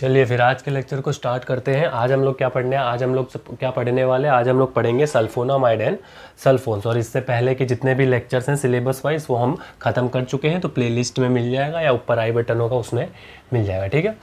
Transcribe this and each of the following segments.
चलिए फिर आज के लेक्चर को स्टार्ट करते हैं। आज हम लोग क्या पढ़ने हैं, आज हम लोग क्या पढ़ने वाले हैं, आज हम लोग पढ़ेंगे सल्फोनामाइड एंड सल्फोन्स। और इससे पहले के जितने भी लेक्चर्स हैं सिलेबस वाइज वो हम ख़त्म कर चुके हैं, तो प्लेलिस्ट में मिल जाएगा या ऊपर आई बटन होगा उसमें मिल जाएगा। ठीक है,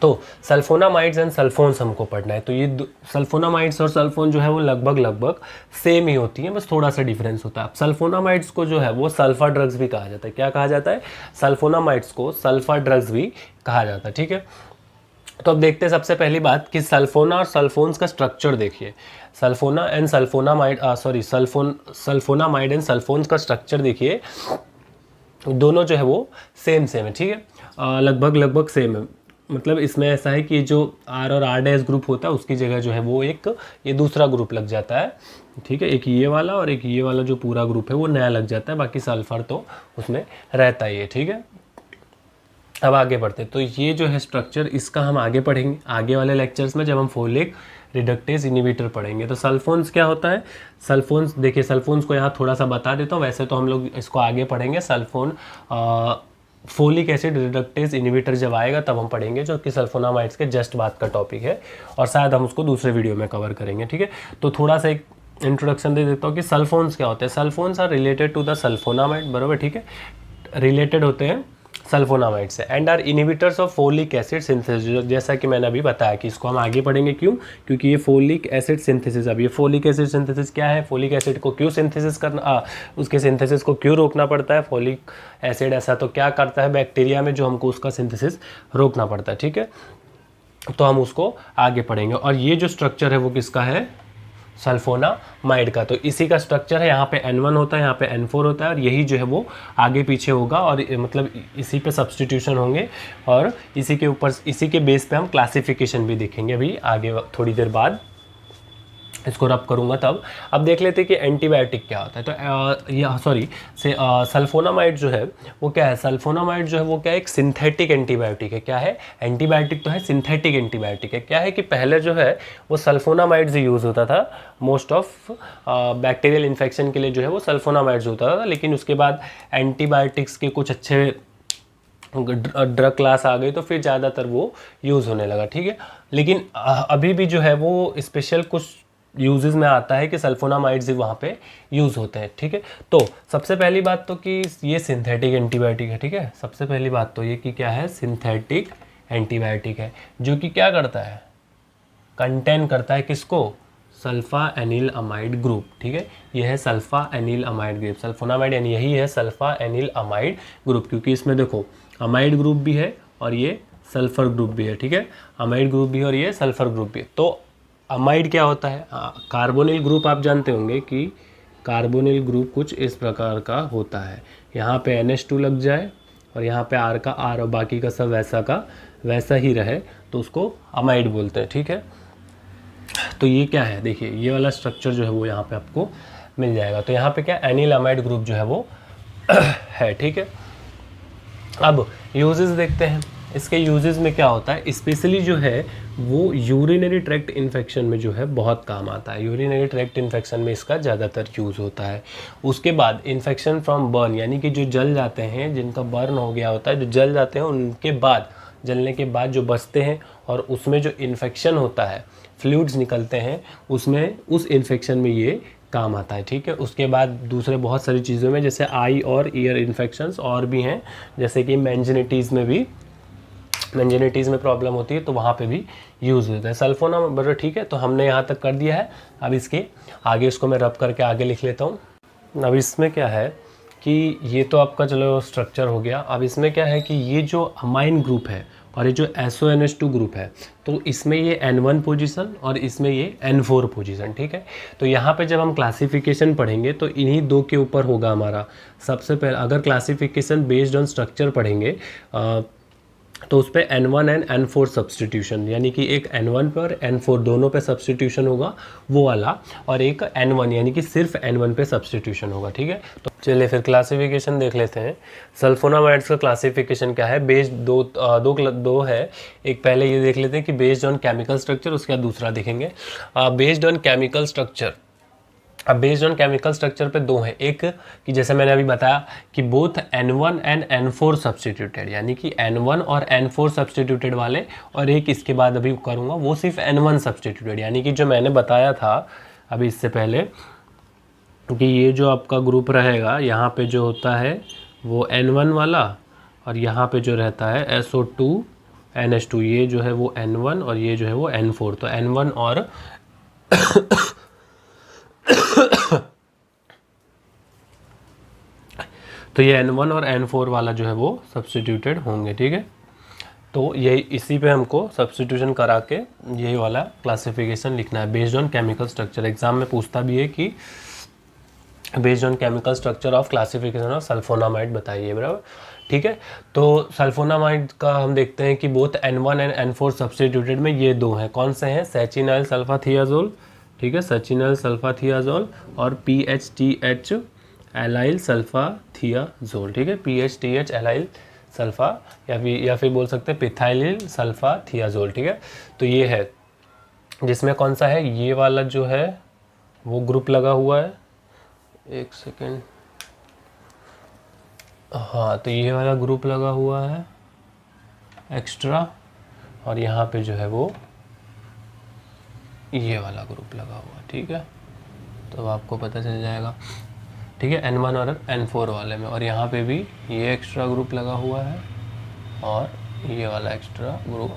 तो सल्फोनामाइड्स एंड सल्फोन्स हमको पढ़ना है। तो ये सल्फोनामाइड्स और सल्फोन जो है वो लगभग सेम ही होती हैं, बस थोड़ा सा डिफरेंस होता है। अब सल्फोनामाइड्स को जो है वो सल्फा ड्रग्स भी कहा जाता है। क्या कहा जाता है? सल्फोनामाइड्स को सल्फा ड्रग्स भी कहा जाता है। ठीक है, तो अब देखते हैं सबसे पहली बात कि सल्फोना और सल्फोन्स का स्ट्रक्चर देखिए। सल्फोनामाइड एंड सल्फोन्स का स्ट्रक्चर देखिए, दोनों जो है वो सेम है। ठीक है, लगभग सेम है। मतलब इसमें ऐसा है कि जो आर और आर डैश ग्रुप होता है उसकी जगह जो है वो एक ये दूसरा ग्रुप लग जाता है। ठीक है, एक ये वाला और एक ये वाला जो पूरा ग्रुप है वो नया लग जाता है, बाकी सल्फर तो उसमें रहता ही है। ठीक है, अब आगे बढ़ते हैं। तो ये जो है स्ट्रक्चर, इसका हम आगे पढ़ेंगे आगे वाले लेक्चर्स में, जब हम फोलिक रिडक्टेज इनहिबिटर पढ़ेंगे। तो सल्फोन्स क्या होता है? सल्फोन्स देखिए, सल्फोन्स को यहाँ थोड़ा सा बता देता हूँ, वैसे तो हम लोग इसको आगे पढ़ेंगे। फोलिक एसिड रिडक्टेज इनहिबिटर जब आएगा तब हम पढ़ेंगे, जो कि सल्फोनामाइड्स के जस्ट बाद का टॉपिक है, और शायद हम उसको दूसरे वीडियो में कवर करेंगे। ठीक है, तो थोड़ा सा एक इंट्रोडक्शन दे देता हूँ कि सल्फोन्स क्या होते हैं। Sulfones are related to the sulfonamide, बराबर। ठीक है, रिलेटेड होते हैं सल्फोनामाइड से, and are inhibitors of folic acid synthesis. जैसा कि मैंने अभी बताया कि इसको हम आगे पढ़ेंगे, क्यों? क्योंकि ये फोलिक एसिड सिंथेसिस, अब ये फोलिक एसिड सिंथेसिस क्या है, फोलिक एसिड को क्यों सिंथेसिस करना, उसके सिंथेसिस को क्यों रोकना पड़ता है। फोलिक एसिड ऐसा तो क्या करता है बैक्टीरिया में जो हमको उसका सिंथेसिस रोकना पड़ता है। ठीक है, तो हम उसको आगे पढ़ेंगे। और ये जो स्ट्रक्चर है वो किसका है? सल्फोनामाइड का। तो इसी का स्ट्रक्चर है, यहाँ पे N1 होता है, यहाँ पे N4 होता है, और यही जो है वो आगे पीछे होगा, और मतलब इसी पे सब्स्टिट्यूशन होंगे, और इसी के ऊपर, इसी के बेस पे हम क्लासिफिकेशन भी देखेंगे अभी आगे थोड़ी देर बाद। इसको रब करूंगा तब। अब देख लेते हैं कि एंटीबायोटिक क्या होता है। तो ये सल्फोनामाइड जो है वो क्या है? सल्फोनामाइड जो है वो क्या है? एक सिंथेटिक एंटीबायोटिक है। क्या है? एंटीबायोटिक तो है, सिंथेटिक एंटीबायोटिक है। क्या है कि पहले जो है वो सल्फोनामाइड से यूज़ होता था, मोस्ट ऑफ बैक्टीरियल इन्फेक्शन के लिए जो है वो सल्फोनामाइड्स होता था, लेकिन उसके बाद एंटीबायोटिक्स के कुछ अच्छे ड्रग क्लास आ गई तो फिर ज़्यादातर वो यूज़ होने लगा। ठीक है, लेकिन अभी भी जो है वो स्पेशल कुछ यूजेस में आता है कि सल्फोनामाइड्स वहाँ पे यूज़ होते हैं। ठीक है, तो सबसे पहली बात तो कि ये सिंथेटिक एंटीबायोटिक है। ठीक है, सबसे पहली बात तो ये कि क्या है? सिंथेटिक एंटीबायोटिक है, जो कि क्या करता है? कंटेन करता है किसको? Sulpha एनिल amide group. ठीक है, ये है सल्फा एनिल अमाइड ग्रुप। सल्फोनामाइड यानी यही है सल्फा एनिल अमाइड ग्रुप, क्योंकि इसमें देखो अमाइड ग्रुप भी है और ये सल्फर ग्रुप भी है। ठीक है, अमाइड ग्रुप भी है और ये सल्फर ग्रुप भी है। तो अमाइड क्या होता है? कार्बोनिल ग्रुप आप जानते होंगे कि कार्बोनिल ग्रुप कुछ इस प्रकार का होता है। यहाँ पे NH2 लग जाए और यहाँ पे R का R और बाकी का सब वैसा का वैसा ही रहे तो उसको अमाइड बोलते हैं। ठीक है, तो ये क्या है? देखिए ये वाला स्ट्रक्चर जो है वो यहाँ पे आपको मिल जाएगा। तो यहाँ पे क्या एनिल अमाइड ग्रुप जो है वो है। ठीक है, अब यूजेस देखते हैं। इसके यूजेस में क्या होता है? स्पेशली जो है वो यूरिनरी ट्रैक्ट इन्फेक्शन में जो है बहुत काम आता है। यूरिनरी ट्रैक्ट इन्फेक्शन में इसका ज़्यादातर यूज़ होता है। उसके बाद इन्फेक्शन फ्रॉम बर्न, यानी कि जो जल जाते हैं, जिनका बर्न हो गया होता है, जो जल जाते हैं, उनके बाद जलने के बाद जो बचते हैं और उसमें जो इन्फेक्शन होता है, फ्लूइड्स निकलते हैं उसमें, उस इन्फेक्शन में ये काम आता है। ठीक है, उसके बाद दूसरे बहुत सारी चीज़ों में, जैसे आई और ईयर इन्फेक्शंस और भी हैं, जैसे कि मेंजिनिटीज़ में प्रॉब्लम होती है तो वहाँ पे भी यूज़ होता है सल्फोनामाइड। ठीक है, तो हमने यहाँ तक कर दिया है। अब इसके आगे इसको मैं रब करके आगे लिख लेता हूँ। अब इसमें क्या है कि ये तो आपका चलो स्ट्रक्चर हो गया। अब इसमें क्या है कि ये जो अमाइन ग्रुप है और ये जो SONH2 ग्रुप है, तो इसमें ये N1 पोजीशन और इसमें ये N4 पोजीशन। ठीक है, तो यहाँ पे जब हम क्लासिफिकेशन पढ़ेंगे तो इन्हीं दो के ऊपर होगा हमारा। सबसे पहले अगर क्लासिफिकेशन बेस्ड ऑन स्ट्रक्चर पढ़ेंगे तो उस पर N1 एंड N4 सब्सटीट्यूशन, यानी कि एक N1 पर N4 दोनों पे सब्सटीट्यूशन होगा वो वाला, और एक N1 यानी कि सिर्फ N1 पे सब्सटीट्यूशन होगा। ठीक है, तो चलिए फिर क्लासिफिकेशन देख लेते हैं। सल्फोनामाइड्स का क्लासिफिकेशन क्या है? बेस्ड दो है। एक पहले ये देख लेते हैं कि बेस्ड ऑन केमिकल स्ट्रक्चर, उसके बाद दूसरा देखेंगे बेस्ड ऑन केमिकल स्ट्रक्चर। अब बेस्ड ऑन केमिकल स्ट्रक्चर पे दो हैं, एक कि जैसे मैंने अभी बताया कि both N1 and N4 substituted, यानी कि N1 और N4 सब्स्टिट्यूटेड वाले, और एक इसके बाद अभी करूँगा वो सिर्फ N1 सब्स्टिट्यूटेड, यानी कि जो मैंने बताया था अभी इससे पहले कि ये जो आपका ग्रुप रहेगा यहाँ पे जो होता है वो N1 वाला, और यहाँ पे जो रहता है SO2 NH2, ये जो है वो N1 और ये जो है वो N4। तो N1 और तो ये N1 और N4 वाला जो है वो सब्स्टिट्यूटेड होंगे, ठीक है। तो ये इसी पे हमको सब्स्टिट्यूशन करा के यही वाला क्लासिफिकेशन लिखना है based on chemical structure. Exam में पूछता भी है कि based on chemical structure of classification of sulphonamide बताइए, बराबर, ठीक है। तो सल्फोनामाइड का हम देखते हैं कि both N1 and N4 substituted में ये दो हैं, कौन से हैं, सैचिनाइल सल्फाथियाजोल, ठीक है, सचिनाइल सल्फाथियाजोल और PHTH एलाइल सल्फाथियाजोल, ठीक है, PHTH एलाइल सल्फा या फिर बोल सकते हैं पिथाइलिल सल्फाथियाजोल, ठीक है। तो ये है जिसमें कौन सा है, ये वाला जो है वो ग्रुप लगा हुआ है, एक सेकेंड, हाँ, तो ये वाला ग्रुप लगा हुआ है एक्स्ट्रा, और यहाँ पे जो है वो ये वाला ग्रुप लगा हुआ, ठीक है। तो आपको पता चल जाएगा, ठीक है, N1 और N4 वाले में, और यहाँ पे भी ये एक्स्ट्रा ग्रुप लगा हुआ है और ये वाला एक्स्ट्रा ग्रुप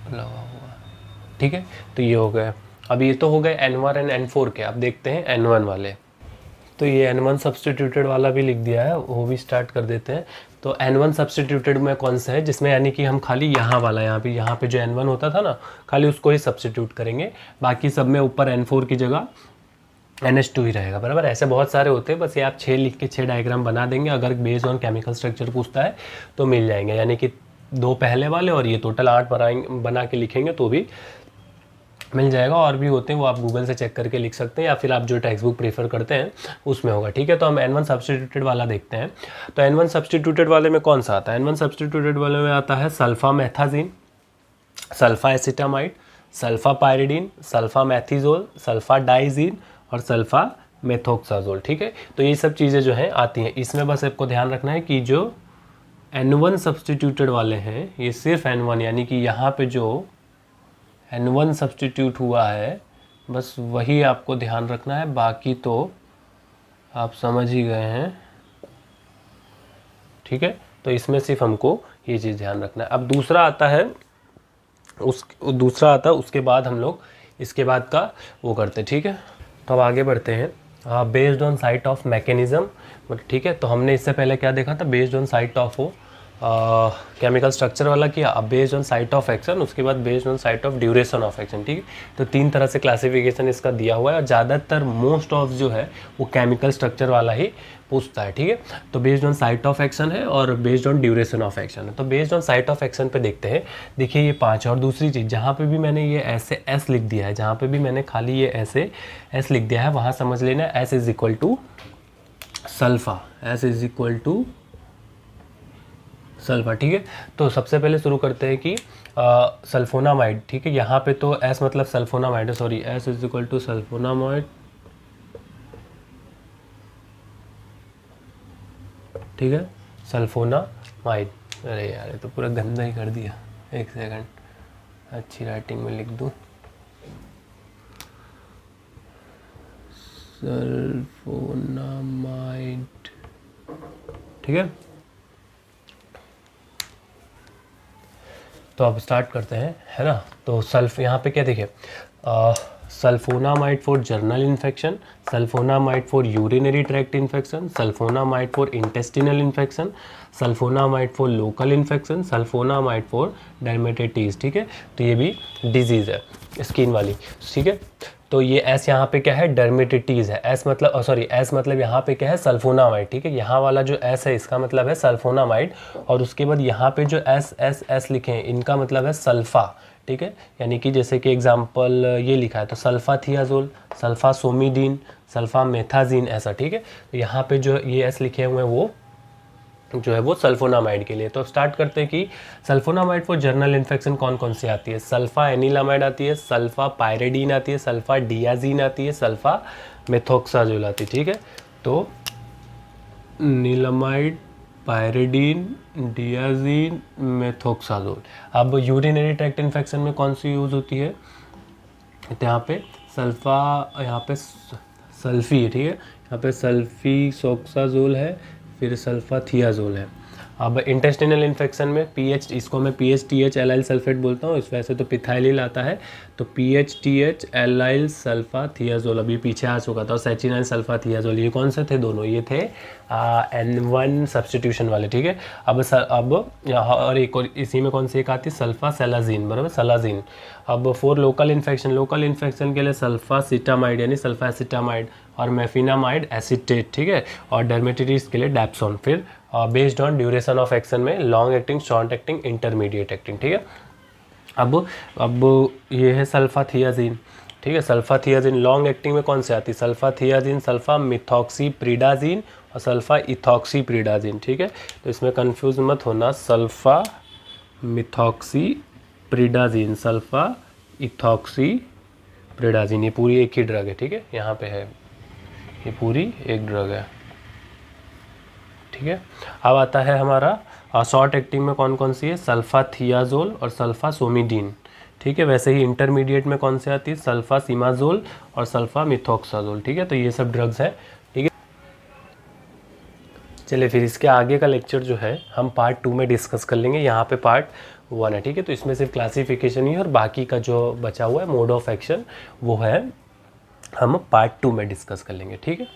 लगा हुआ है, ठीक है। तो ये हो गए, अब ये तो हो गए N1 एंड N4 के। अब देखते हैं N1 वाले। तो ये N1 सब्स्टिट्यूटेड वाला भी लिख दिया है, वो भी स्टार्ट कर देते हैं। तो N1 सब्स्टिट्यूटेड में कौन सा है, जिसमें यानी कि हम खाली यहाँ वाला यहाँ पे जो N1 होता था ना, खाली उसको ही सब्स्टिट्यूट करेंगे, बाकी सब में ऊपर N4 की जगह NH2 ही रहेगा, बराबर। ऐसे बहुत सारे होते हैं, बस ये आप 6 लिख के 6 डायग्राम बना देंगे, अगर बेस्ड ऑन केमिकल स्ट्रक्चर पूछता है तो मिल जाएंगे, यानी कि 2 पहले वाले और ये टोटल 8 बना के लिखेंगे तो भी मिल जाएगा। और भी होते हैं वो आप गूगल से चेक करके लिख सकते हैं, या फिर आप जो टेक्स्ट बुक प्रीफर करते हैं उसमें होगा, ठीक है। तो हम N1 सब्स्टिट्यूटेड वाला देखते हैं। तो N1 सब्स्टिट्यूटेड वाले में कौन सा आता है, N1 सब्स्टिट्यूटेड वाले में आता है sulfamethazine, sulfa acetamide, sulfa pyridine, sulfa methizole, sulfa diazine और सल्फा मेथोक्साजोल, ठीक है। तो ये सब चीज़ें जो हैं आती हैं इसमें। बस आपको ध्यान रखना है कि जो N1 सब्स्टिट्यूटेड वाले हैं ये सिर्फ N1, यानी कि यहाँ पे जो N1 सब्स्टिट्यूट हुआ है बस वही आपको ध्यान रखना है, बाकी तो आप समझ ही गए हैं, ठीक है। तो इसमें सिर्फ हमको ये चीज़ ध्यान रखना है। अब दूसरा आता है उसके बाद हम लोग इसके बाद का वो करते हैं, ठीक है। तो अब आगे बढ़ते हैं based on site of mechanism, ठीक है। तो हमने इससे पहले क्या देखा था, बेस्ड ऑन साइट ऑफ वो केमिकल स्ट्रक्चर वाला किया, अब based on site of action, उसके बाद based on site of duration of action, ठीक है। तो 3 तरह से क्लासिफिकेशन इसका दिया हुआ है, और ज़्यादातर मोस्ट ऑफ जो है वो केमिकल स्ट्रक्चर वाला ही पूछता है, ठीक है। तो based on site of action है और based on duration of action है। तो based on site of action पे देखते हैं, देखिए ये 5। और दूसरी चीज़, जहाँ पे भी मैंने ये ऐसे S लिख दिया है, जहाँ पे भी मैंने खाली ये ऐसे S लिख दिया है, वहाँ समझ लेना S is equal to sulpha, S is equal to sulpha, ठीक है। तो सबसे पहले शुरू करते हैं कि सल्फोनामाइड, ठीक है। यहाँ पे तो S मतलब सल्फोनामाइड है, sorry, S is equal to sulphonamide, ठीक है, सल्फोनामाइड। अरे यार ये तो पूरा गंदा ही कर दिया, एक सेकंड, अच्छी राइटिंग में लिख दूँ, सल्फोनामाइड, ठीक है। तो अब स्टार्ट करते हैं, है ना। तो यहाँ पे क्या देखिए, sulphonamide for general infection, sulphonamide for urinary tract infection, sulphonamide for intestinal infection, sulphonamide for local infection, sulphonamide for dermatitis, ठीक है। तो ये भी डिजीज़ है स्किन वाली, ठीक है। तो ये S यहाँ पे क्या है, डर्मेटाइटिस है। S मतलब यहाँ पे क्या है, सल्फोनामाइड, ठीक है। यहाँ वाला जो S है इसका मतलब है सल्फोनामाइड, और उसके बाद यहाँ पे जो S लिखे हैं इनका मतलब है सल्फा, ठीक है। यानी कि जैसे कि एग्जांपल ये लिखा है तो सल्फाथियाजोल, सल्फासोमिडीन, सल्फामेथाजीन, ऐसा, ठीक है। तो यहाँ पे जो ये S लिखे हुए हैं वो जो है वो सल्फोनामाइड के लिए। तो अब स्टार्ट करते हैं कि सल्फोनामाइड फॉर जर्नल इन्फेक्शन कौन कौन सी आती है। सल्फा एनिलामाइड आती है, सल्फा पायरिडीन आती है, सल्फा डियाजीन आती है, सल्फा मेथोक्साजोल आती है, ठीक है। तो नीलामाइड, पायरिडीन, डियाजीन, मेथोक्साजोल। अब यूरिनरी ट्रैक्ट इन्फेक्शन में कौन सी यूज़ होती है, तो यहाँ पे यहाँ पे सल्फी है, ठीक है, यहाँ पे सल्फीसोक्साजोल है, फिर सल्फाथियाजोल है। अब इंटेस्टिनल इन्फेक्शन में पीएच, इसको मैं PHTH एलाइल सल्फेट बोलता हूँ, इस वजह से तो पिथाइलिल आता है, तो PHTH एलाइल सल्फाथियाजोल अभी पीछे आ चुका था, और सैचिनाइल सल्फाथियाजोल, ये कौन से थे, दोनों ये थे N1 सब्सटीट्यूशन वाले, ठीक है। अब यहाँ और एक और इसी में कौन सी एक आती है, सल्फासेलाजीन, बराबर, सलाजीन। अब फॉर लोकल इन्फेक्शन के लिए सल्फासिटामाइड यानी सल्फासिटामाइड और मेफिनामाइड एसिटेट, ठीक है, और डर्मेटिटिस के लिए डैप्सोन। फिर based on duration of action में long acting, short acting, intermediate acting, ठीक है। अब ये है सल्फाथियाजीन, ठीक है। सल्फाथियाजीन लॉन्ग एक्टिंग में कौन से आती है, सल्फाथियाजीन, सल्फा मिथॉक्सीप्रिडाजीन और सल्फा इथॉक्सीप्रिडाजीन, ठीक है। तो इसमें कंफ्यूज मत होना, सल्फा मिथॉक्सीप्रिडाजीन, सल्फा इथॉक्सीप्रिडाजीन, ये पूरी एक ही ड्रग है, ठीक है, यहाँ पे है, ये पूरी एक ड्रग है, ठीक है। अब आता है हमारा शॉर्ट एक्टिंग में कौन कौन सी है, सल्फाथियाजोल और सल्फासोमिडीन, ठीक है। वैसे ही इंटरमीडिएट में कौन से आती है, सल्फासिमाजोल और सल्फामिथोक्साजोल, ठीक है। तो ये सब ड्रग्स हैं, ठीक है। चलिए फिर इसके आगे का लेक्चर जो है हम पार्ट 2 में डिस्कस कर लेंगे, यहाँ पे पार्ट 1 है, ठीक है। तो इसमें सिर्फ क्लासिफिकेशन ही है, और बाकी का जो बचा हुआ है मोड ऑफ एक्शन वो है हम पार्ट 2 में डिस्कस कर लेंगे, ठीक है।